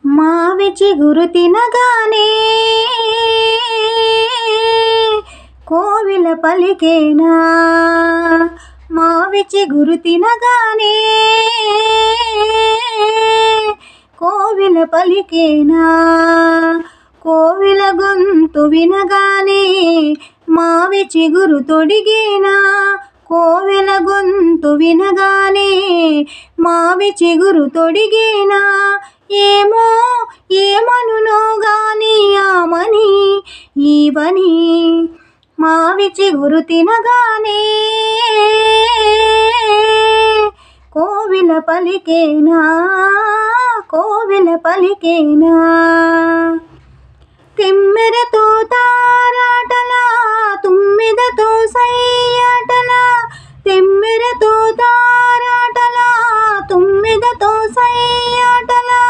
మావి చిగురు తినగానే కోవిల పలికేనా, మావి చిగురు తినగానే కోవిల పలికేనా, కోవిల గొంతు వినగానే మావి చిగురు తొడిగేనా, కోవిల గొంతు వినగానే మావి చిగురు తొడిగేనా, ఏమో ఏమనునో గాని ఆమని ఈవని మావి చిగురు తినగానే కోవిల పలికేనా, కోవిల పలికేనా. తిమ్మెరతో తారాటలా తుమ్మెదతో సయ్యాటలా, తిమ్మెరతో తారాటలా తుమ్మెదతో సయ్యాటలా,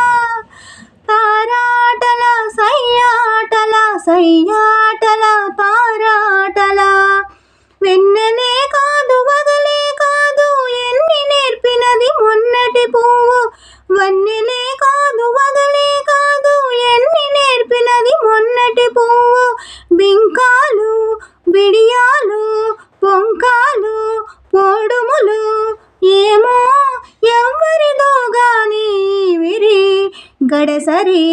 తారాటలా సయ్యాటలా సయ్యాటలా తారాటలా. వెన్నెలే కాదు వగలే కాదు ఎన్ని నేర్పినది మొన్నటి పువ్వు, వన్నెలే కాదు వగలే కాదు ఎన్ని నేర్పినది మొన్నటి పువ్వు. బింకాలు బిడియాలు పొంకాలు పోడుములు ఏమో ఎవ్వరిదో గాని విరి గడసరి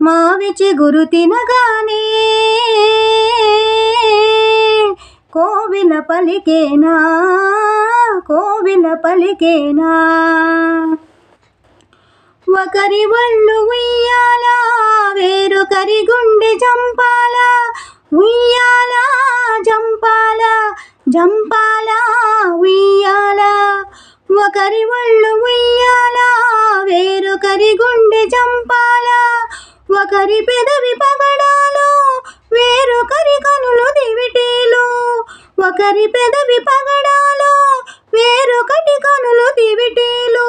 మావి చిగురు తినగానే కోవిల పలికేనా, కోవిల పలికేనా. ఒకరి వళ్ళు ఉయ్యాల వేరొకరి గుండె జంపాల, ఉయ్యాల జంపాల జంపాల ఉయ్యాల. ఒకరి వళ్ళు ఉయ్యాల వేరొకరి గుండె జంపాల, ఒకరి పెదవి పగడాలు వేరొకరి కనులు దివిటీలు, ఒకరి పెదవి పగడాలు వేరొకటి కనులు దివిటీలు.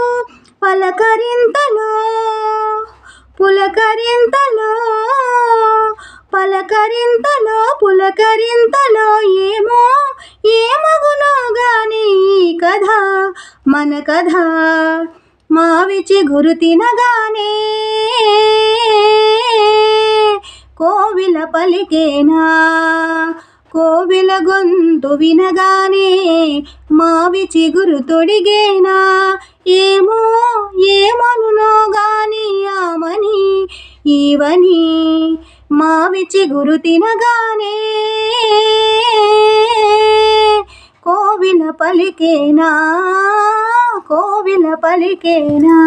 పలకరింతలో పులకరింతలో పలకరింతలో పులకరింతలో ఏమో ఏమగునో గాని ఈ కథ మన కథ. మావి చిగురు తినగానే కోవిల పలికేనా, కోవిల గొంతు వినగానే మావి చిగురు తొడిగేనా, ఏమో ఏమనునో గాని ఆమని ఈవని మావి చిగురు తినగానే కోవిల పలికేనా, కోవిల పలికేనా.